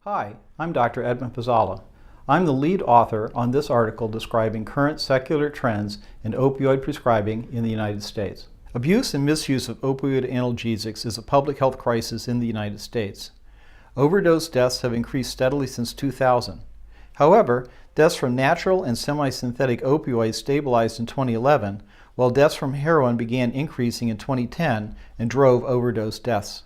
Hi, I'm Dr. Edmund Pezalla. I'm the lead author on this article describing current secular trends in opioid prescribing in the United States. Abuse and misuse of opioid analgesics is a public health crisis in the United States. Overdose deaths have increased steadily since 2000. However, deaths from natural and semi-synthetic opioids stabilized in 2011, while deaths from heroin began increasing in 2010 and drove overdose deaths.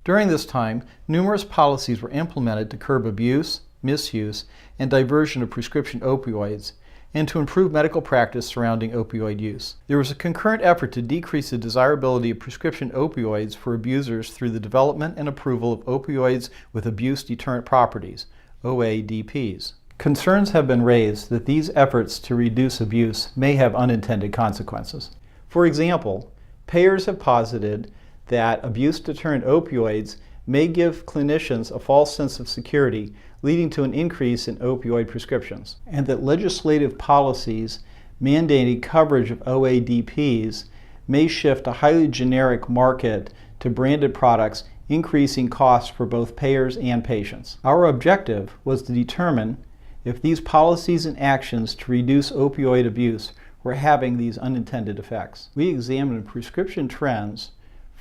During this time, numerous policies were implemented to curb abuse, misuse, and diversion of prescription opioids, and to improve medical practice surrounding opioid use. There was a concurrent effort to decrease the desirability of prescription opioids for abusers through the development and approval of opioids with abuse-deterrent properties, OADPs. Concerns have been raised that these efforts to reduce abuse may have unintended consequences. For example, payers have posited that abuse-deterrent opioids may give clinicians a false sense of security, leading to an increase in opioid prescriptions, and that legislative policies mandating coverage of OADPs may shift a highly generic market to branded products, increasing costs for both payers and patients. Our objective was to determine if these policies and actions to reduce opioid abuse were having these unintended effects. We examined prescription trends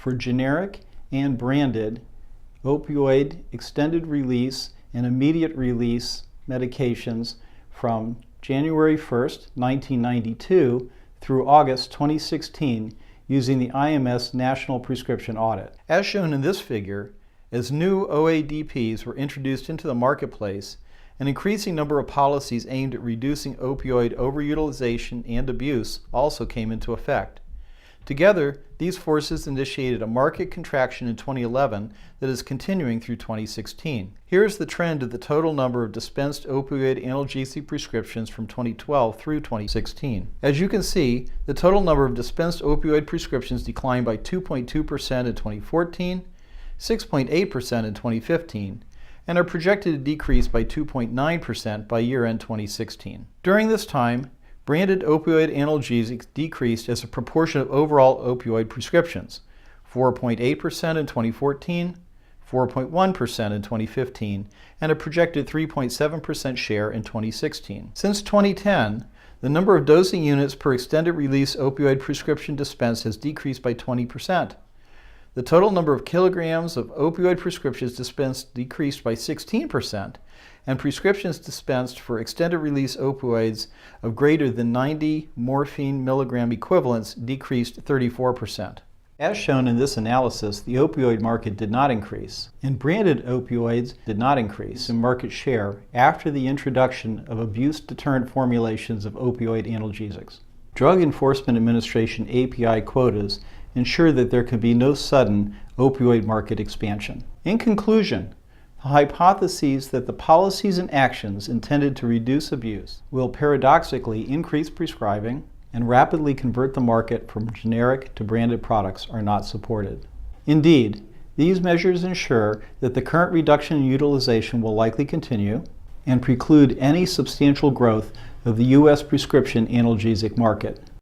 for generic and branded opioid extended release and immediate release medications from January 1st, 1992 through August 2016 using the IMS National Prescription Audit. As shown in this figure, as new OADPs were introduced into the marketplace, an increasing number of policies aimed at reducing opioid overutilization and abuse also came into effect. Together, these forces initiated a market contraction in 2011 that is continuing through 2016. Here is the trend of the total number of dispensed opioid analgesic prescriptions from 2012 through 2016. As you can see, the total number of dispensed opioid prescriptions declined by 2.2% in 2014, 6.8% in 2015, and are projected to decrease by 2.9% by year-end 2016. During this time, branded opioid analgesics decreased as a proportion of overall opioid prescriptions, 4.8% in 2014, 4.1% in 2015, and a projected 3.7% share in 2016. Since 2010, the number of dosing units per extended release opioid prescription dispensed has decreased by 20%. The total number of kilograms of opioid prescriptions dispensed decreased by 16%, and prescriptions dispensed for extended release opioids of greater than 90 morphine milligram equivalents decreased 34%. As shown in this analysis, the opioid market did not increase, and branded opioids did not increase in market share after the introduction of abuse-deterrent formulations of opioid analgesics. Drug Enforcement Administration API quotas ensure that there can be no sudden opioid market expansion. In conclusion, the hypotheses that the policies and actions intended to reduce abuse will paradoxically increase prescribing and rapidly convert the market from generic to branded products are not supported. Indeed, these measures ensure that the current reduction in utilization will likely continue and preclude any substantial growth of the U.S. prescription analgesic market.